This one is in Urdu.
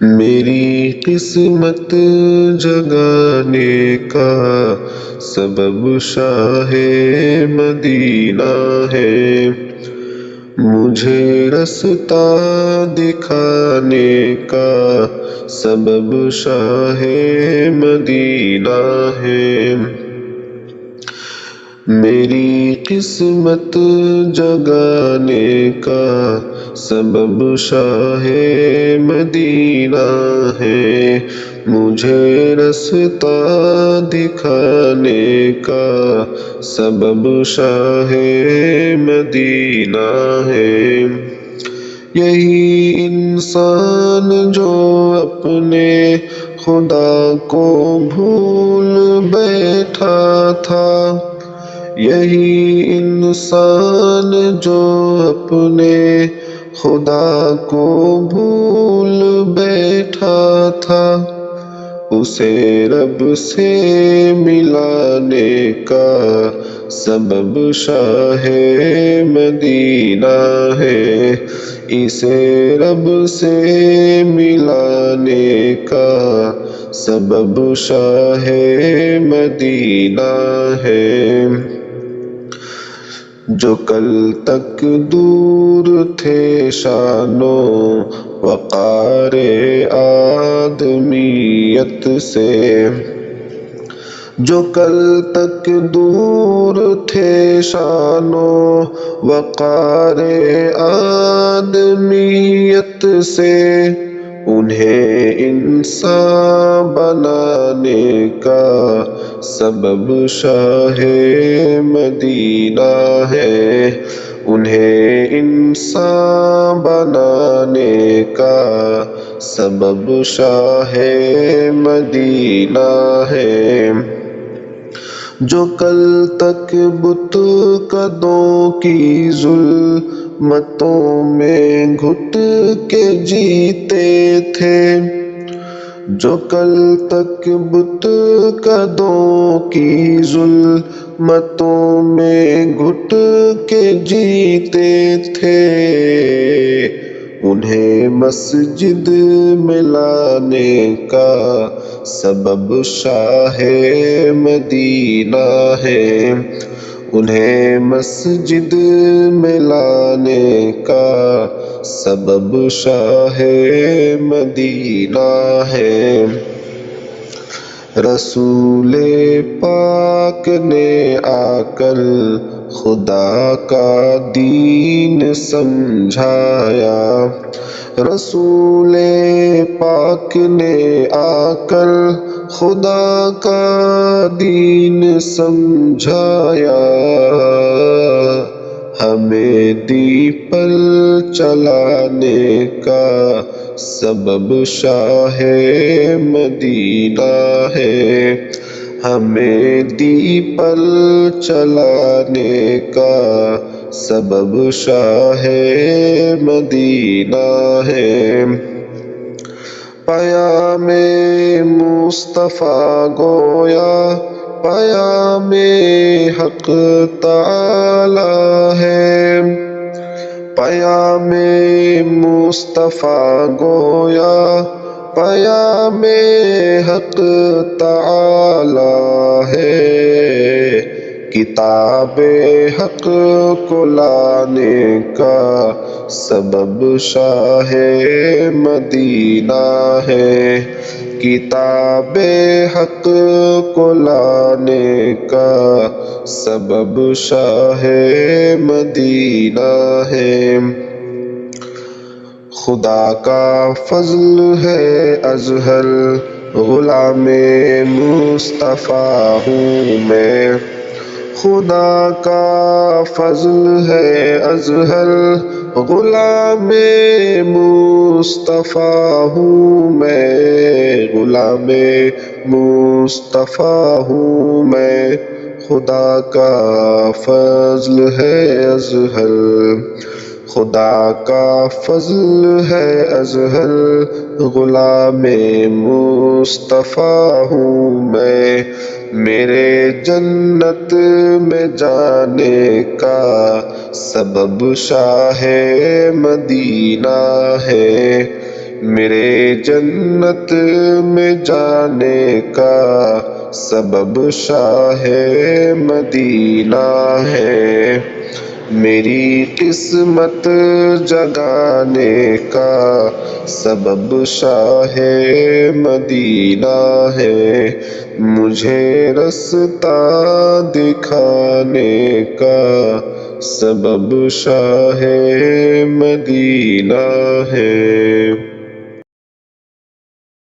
میری قسمت جگانے کا سبب شاہ مدینہ ہے، مجھے رستہ دکھانے کا سبب شاہ مدینہ ہے۔ میری قسمت جگانے کا سبب شاہ مدینہ ہے، مجھے رستہ دکھانے کا سبب شاہ مدینہ ہے۔ یہی انسان جو اپنے خدا کو بھول بیٹھا تھا، یہی انسان جو اپنے خدا کو بھول بیٹھا تھا، اسے رب سے ملانے کا سبب شاہ مدینہ ہے، اسے رب سے ملانے کا سبب شاہ مدینہ ہے۔ جو کل تک دور تھے شان و وقار آدمیت سے، جو کل تک دور تھے شان و وقار آدمیت سے، انہیں انسان بنانے کا سبب شاہ مدینہ ہے، انہیں انسان بنانے کا سبب شاہ مدینہ ہے۔ جو کل تک بت قدوں کی ظلمتوں میں گھٹ کے جیتے تھے، جو کل تک بت قدوں کی ظلمتوں میں گھٹ کے جیتے تھے، انہیں مسجد میں لانے کا سبب شاہ مدینہ ہے، انہیں مسجد میں لانے کا سبب شاہ مدینہ ہے۔ رسول پاک نے آ کر خدا کا دین سمجھایا، رسول پاک نے آ کر خدا کا دین سمجھایا، ہمیں دی پر چلانے کا سبب شاہ مدینہ ہے، ہمیں دی پر چلانے کا سبب شاہ مدینہ ہے۔ پیام مصطفیٰ گویا پیام حق تعالی ہے، پیام مصطفیٰ گویا پیام حق تعالی ہے، کتاب حق کو لانے کا سبب شاہ مدینہ ہے، کتاب حق کو لانے کا سبب شاہ مدینہ ہے۔ خدا کا فضل ہے اظہر غلام مصطفیٰ ہوں میں، خدا کا فضل ہے اظہر غلام مصطفیٰ ہوں میں، غلام مصطفیٰ ہوں میں، خدا کا فضل ہے اظہر، خدا کا فضل ہے اظہر غلام مصطفیٰ ہوں میں، میرے جنت میں جانے کا سبب شاہ مدینہ ہے، میرے جنت میں جانے کا سبب شاہ مدینہ ہے، میری قسمت جگانے کا سبب شاہ مدینہ ہے، مجھے رستہ دکھانے کا سبب شاہ مدینہ ہے۔